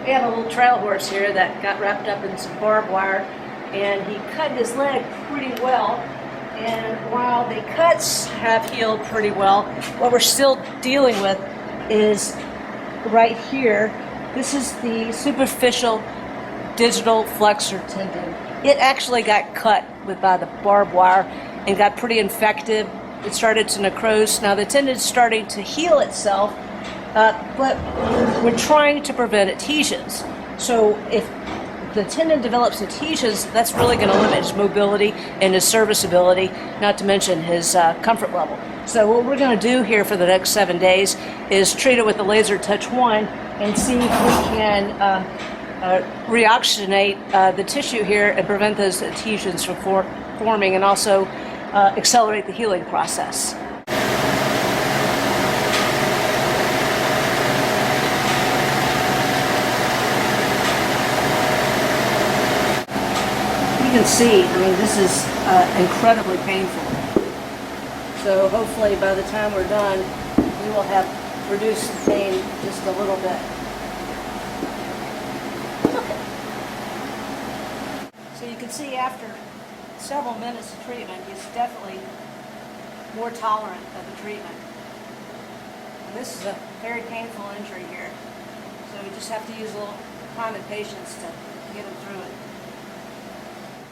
We have a little trail horse here that got wrapped up in some barbed wire, and he cut his leg pretty well. And while the cuts have healed pretty well, what we're still dealing with is right here. This is the superficial digital flexor tendon. It actually got cut by the barbed wire and got pretty infected. It started to necrose. Now the tendon's starting to heal itself, but we're trying to prevent adhesions. So if the tendon develops adhesions, that's really going to limit his mobility and his serviceability, not to mention his comfort level. So what we're going to do here for the next 7 days is treat it with the laser touch 1 and see if we can reoxygenate the tissue here and prevent those adhesions from forming, and also accelerate the healing process. You can see, I mean, this is incredibly painful. So hopefully by the time we're done, we will have reduced the pain just a little bit. Okay. So you can see after several minutes of treatment, he's definitely more tolerant of the treatment. And this is a very painful injury here. So we just have to use a little time and patience to get him through it.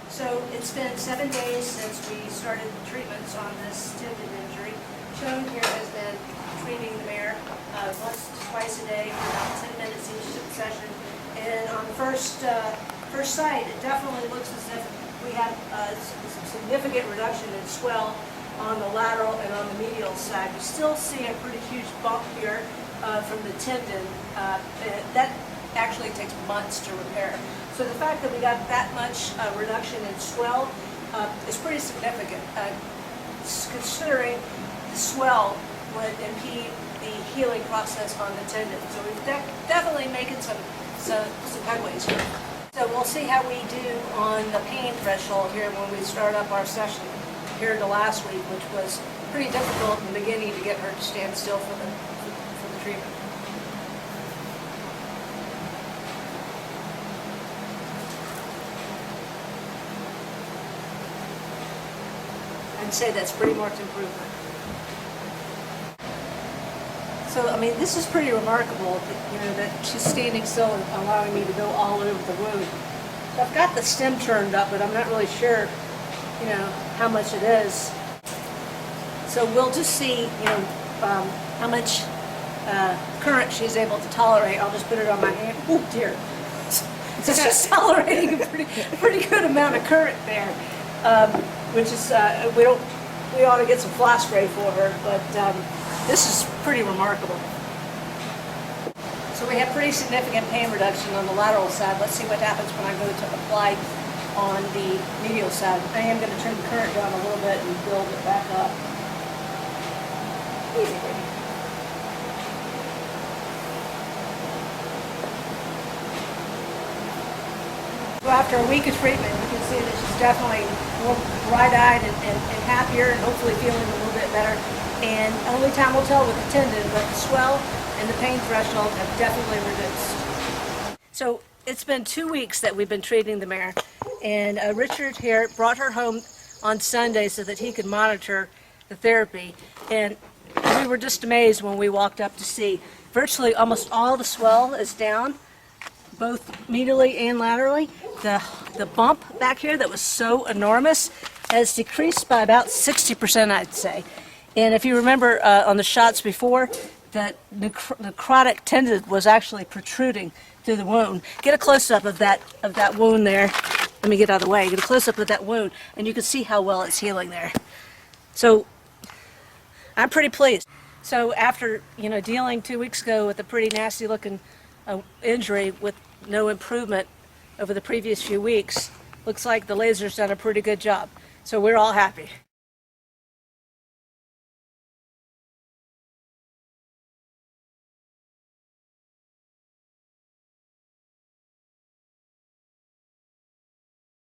So it's been 7 days since we started the treatments on this tendon injury. Shown here has been treating the mare once to twice a day for about 10 minutes each session. And on the first sight, it definitely looks as if we have some significant reduction in swell on the lateral and on the medial side. We still see a pretty huge bump here from the tendon. That actually takes months to repair. So the fact that we got that much reduction in swell is pretty significant, considering the swell would impede the healing process on the tendon. So we're definitely making some headways here. So we'll see how we do on the pain threshold here when we start up our session here to last week, which was pretty difficult in the beginning to get her to stand still for the treatment. I'd say that's pretty marked improvement. So, I mean, this is pretty remarkable, that she's standing still and allowing me to go all over the wound. So I've got the stem turned up, but I'm not really sure, how much it is. So we'll just see, how much current she's able to tolerate. I'll just put it on my hand. Oh dear. So she's tolerating a pretty good amount of current there. Which is, we ought to get some flash spray for her, but this is pretty remarkable. So we have pretty significant pain reduction on the lateral side. Let's see what happens when I go to apply on the medial side. I am going to turn the current down a little bit and build it back up. Easy, baby. So after a week of treatment, you can see that she's definitely more bright-eyed and happier, and hopefully feeling a little bit better. And only time will tell with the tendon, but the swell and the pain threshold have definitely reduced. So it's been 2 weeks that we've been treating the mare, and Richard here brought her home on Sunday so that he could monitor the therapy. And we were just amazed when we walked up to see virtually almost all the swell is down, both medially and laterally. The bump back here that was so enormous has decreased by about 60%, I'd say. And if you remember on the shots before, that necrotic tendon was actually protruding through the wound. Get a close-up of that wound there. Let me get out of the way. Get a close-up of that wound, and you can see how well it's healing there. So I'm pretty pleased. So after dealing 2 weeks ago with a pretty nasty-looking injury with no improvement over the previous few weeks, looks like the laser's done a pretty good job. So we're all happy.